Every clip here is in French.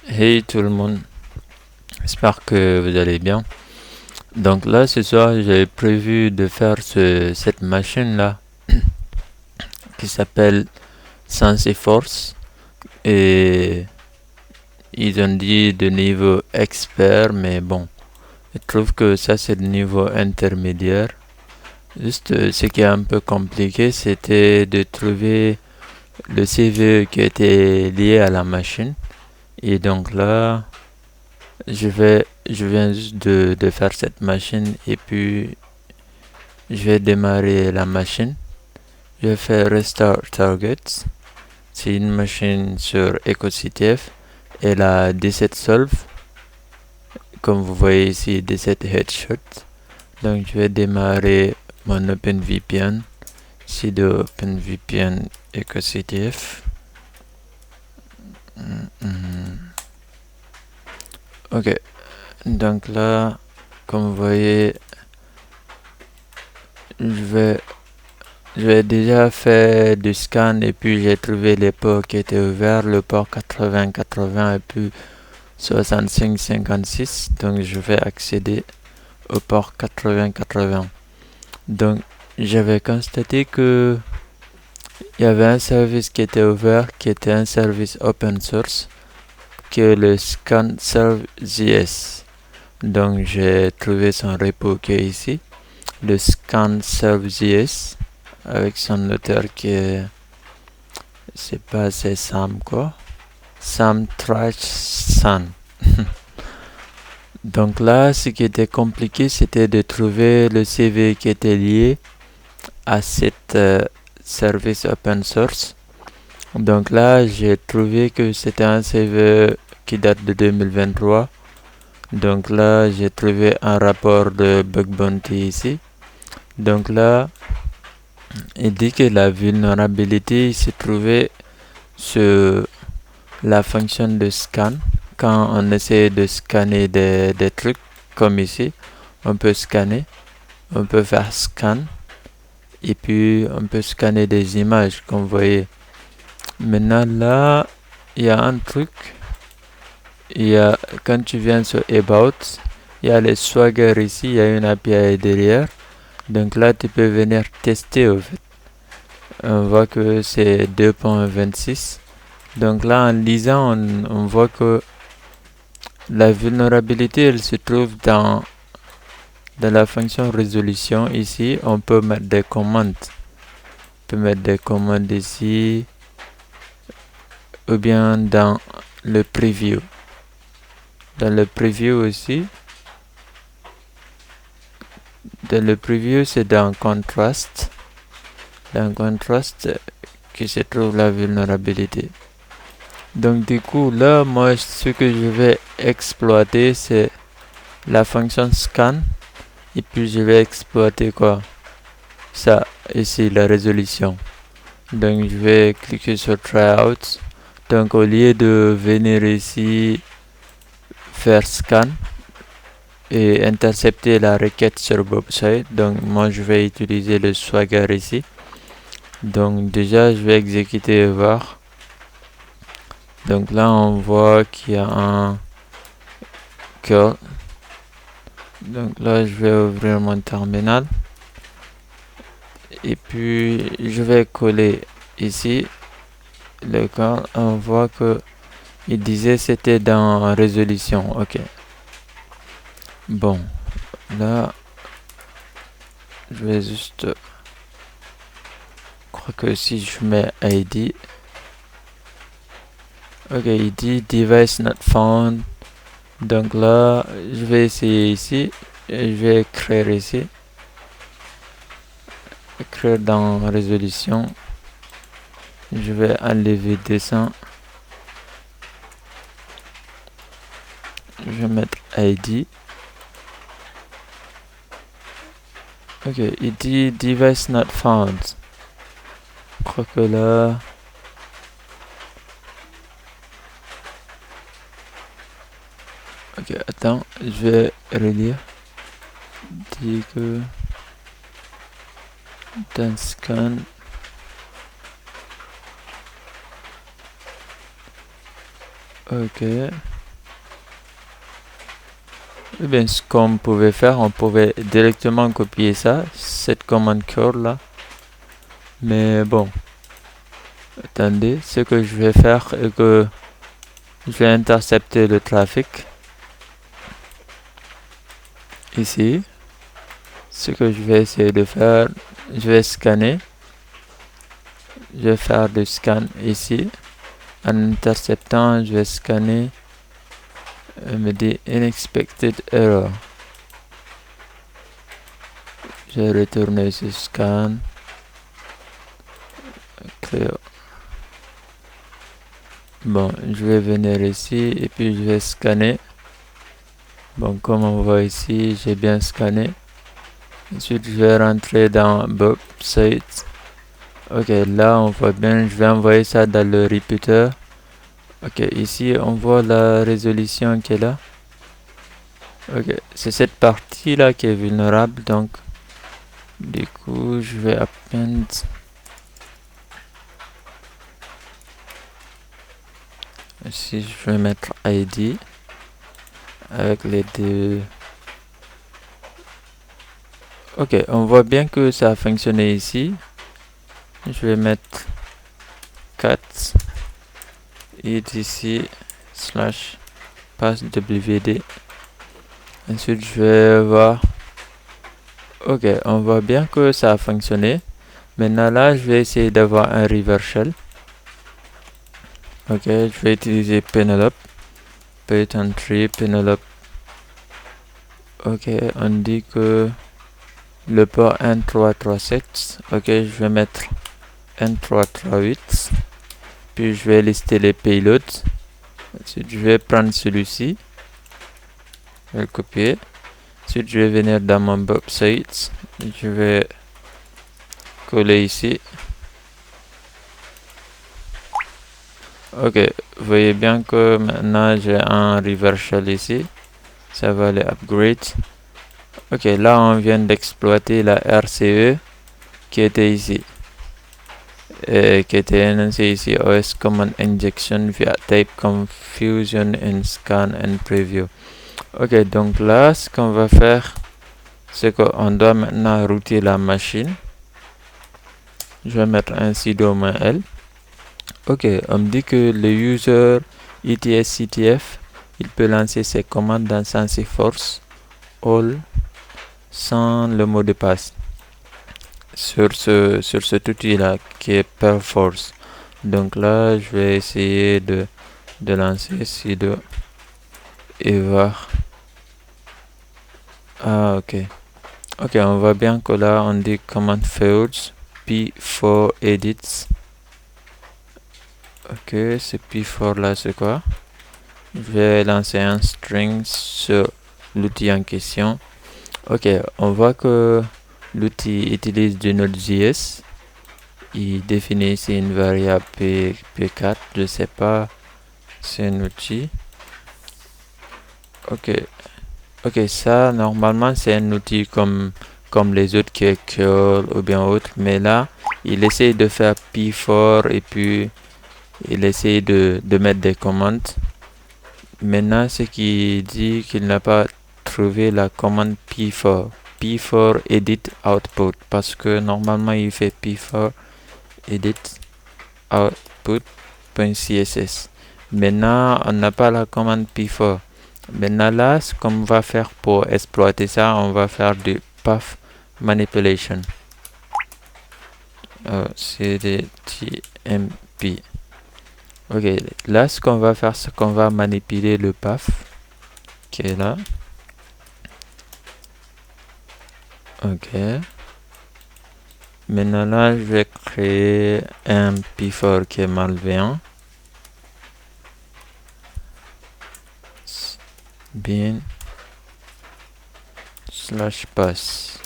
Hey tout le monde, j'espère que vous allez bien. Donc là ce soir j'ai prévu de faire cette machine là qui s'appelle Sense Force et ils ont dit de niveau expert mais bon, je trouve que ça c'est le niveau intermédiaire. Juste ce qui est un peu compliqué c'était de trouver le CV qui était lié à la machine et donc là je viens juste de faire cette machine et puis je vais démarrer la machine. Je vais faire Restart Targets. C'est une machine sur EcoCTF. Elle a 17 solves. Comme vous voyez ici, 17 headshots. Donc je vais démarrer mon OpenVPN. Sudo OpenVPN EcoCTF. Ok. Donc là, comme vous voyez, je vais j'ai déjà fait du scan et puis j'ai trouvé les ports qui étaient ouverts, le port 80-80 et puis 65-56. Donc je vais accéder au port 80-80. Donc j'avais constaté que il y avait un service qui était ouvert, qui était un service open source, qui est le ScanServe.js. Donc j'ai trouvé son repo qui est ici, le ScanServe.js, avec son auteur qui est, c'est pas assez Sam quoi, Sam Trash San. Donc là, ce qui était compliqué, c'était de trouver le CV qui était lié à cette service open source. Donc là, j'ai trouvé que c'était un CV qui date de 2023. Donc là, j'ai trouvé un rapport de Bug Bounty ici. Donc là, il dit que la vulnérabilité se trouvait sur la fonction de scan. Quand on essaie de scanner des trucs comme ici, on peut scanner, on peut faire scan et puis on peut scanner des images comme vous voyez. Maintenant là, il y a un truc, quand tu viens sur About, il y a les Swagger ici, il y a une API derrière. Donc là, tu peux venir tester au fait. On voit que c'est 2.26. Donc là, en lisant, on voit que la vulnérabilité, elle se trouve dans la fonction résolution. Ici, on peut mettre des commandes. On peut mettre des commandes ici, ou bien dans le preview. Dans le preview aussi. Dans le preview, c'est dans contrast. Dans contrast, que se trouve la vulnérabilité. Donc du coup, là, moi, ce que je vais exploiter, c'est la fonction scan. Et puis, je vais exploiter quoi? Ça, ici, la résolution. Donc, je vais cliquer sur Tryout. Donc, au lieu de venir ici, faire scan et intercepter la requête sur website, donc, moi, je vais utiliser le Swagger ici. Donc, déjà, je vais exécuter et voir. Donc là, on voit qu'il y a un curl. Donc là, je vais ouvrir mon terminal. Et puis, je vais coller ici le curl. On voit que il disait c'était dans résolution. Ok. Bon, là, je vais juste... Je crois que si je mets ID... Ok, il dit device not found. Donc là, je vais essayer ici. Et je vais écrire ici. Écrire dans résolution. Je vais enlever 200. Je vais mettre ID. Ok, il dit device not found. Je crois que là... Ok, attends, je vais relire. Il dit que... dans scan... Ok. Eh bien, ce qu'on pouvait faire, on pouvait directement copier ça, cette commande curl là. Mais bon, attendez, ce que je vais faire est que je vais intercepter le trafic ici. Ce que je vais essayer de faire, je vais scanner. Je vais faire du scan ici. En interceptant, je vais scanner. Me dit unexpected error. Je vais retourner sur scan. Clear. Bon, je vais venir ici et puis je vais scanner. Bon, comme on voit ici, j'ai bien scanné. Ensuite, je vais rentrer dans Bob Site. Ok, là, on voit bien, je vais envoyer ça dans le repeater. Ok, ici, on voit la résolution qui est là. Ok, c'est cette partie-là qui est vulnérable, donc, du coup, je vais append. Ici, je vais mettre ID avec les deux. Ok, on voit bien que ça a fonctionné ici. Je vais mettre 4 etc slash pass wd. Ensuite, je vais voir. Ok, on voit bien que ça a fonctionné. Maintenant, là, je vais essayer d'avoir un reverse shell. Ok, je vais utiliser Penelope. Python 3 Penelope. Ok, on dit que le port N337. Ok, je vais mettre N338. Puis je vais lister les payloads. Ensuite, je vais prendre celui-ci. Je vais le copier. Ensuite, je vais venir dans mon Bob Sites. Je vais coller ici. Ok, vous voyez bien que maintenant j'ai un reverse shell ici. Ça va les upgrade. Ok, là on vient d'exploiter la RCE qui était ici. Et qui était énoncée ici OS Command Injection via Type Confusion in Scan and Preview. Ok, donc là ce qu'on va faire, c'est qu'on doit maintenant router la machine. Je vais mettre un sudo -l. Ok, on me dit que le user etcctf, il peut lancer ses commandes dans SensiForce all sans le mot de passe sur cet outil là qui est Perforce. Donc là, je vais essayer de lancer sudo et voir. Ah, ok. Ok, on voit bien que là, on dit command failed p4 edits. Ok, ce p4 là, c'est quoi? Je vais lancer un string sur l'outil en question. Ok, on voit que l'outil utilise du Node.js. Il définit ici une variable p4. Je sais pas, c'est un outil. Ok, ok, ça normalement c'est un outil comme les autres qui est curl ou bien autre, mais là il essaye de faire p4 et puis il essaye de mettre des commandes. Maintenant, ce qui dit qu'il n'a pas trouvé la commande p4 edit output, parce que normalement il fait p4 edit output.css. Maintenant, on n'a pas la commande p4. Maintenant là, ce qu'on va faire pour exploiter ça, on va faire du path manipulation. cdtmp. Ok, là ce qu'on va faire, c'est qu'on va manipuler le path qui est là. Ok. Maintenant là, je vais créer un p4 qui est malveillant. Bin /pass.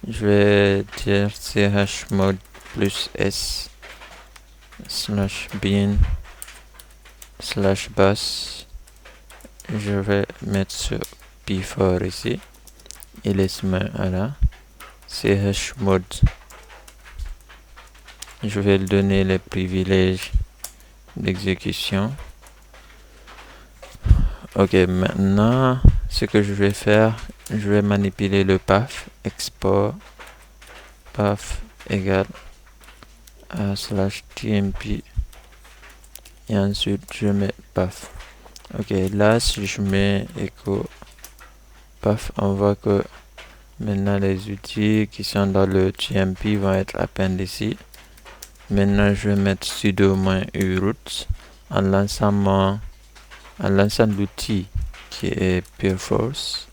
Je vais dire chmod plus s /bin /bash. Je vais mettre ce p4 ici. Et laisse-moi là. chmod. Je vais lui donner les privilèges d'exécution. Ok, maintenant, ce que je vais faire, je vais manipuler le path, export path égale à /tmp et ensuite je mets path. Ok, là si je mets echo path, on voit que maintenant les outils qui sont dans le tmp vont être appendés ici. Maintenant je vais mettre sudo-uroot en lançant l'outil qui est pureforce.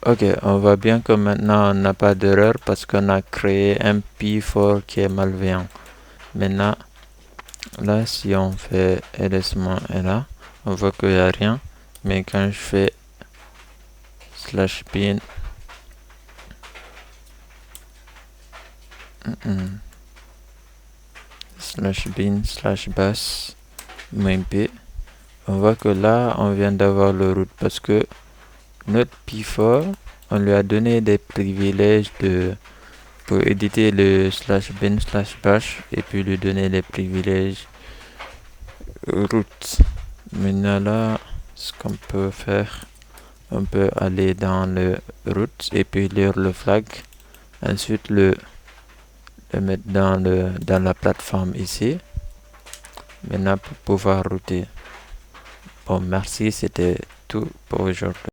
Ok, on voit bien que maintenant on n'a pas d'erreur parce qu'on a créé un p4 qui est malveillant. Maintenant, là si on fait ls-là, on voit qu'il n'y a rien. Mais quand je fais /bin /bin/bash -p, on voit que là on vient d'avoir le root parce que notre p4 on lui a donné des privilèges pour éditer le /bin/bash et puis lui donner les privilèges root. Maintenant là, ce qu'on peut faire, on peut aller dans le root et puis lire le flag, ensuite le mettre dans la plateforme ici. Maintenant pour pouvoir router. Bon, merci, c'était tout pour aujourd'hui.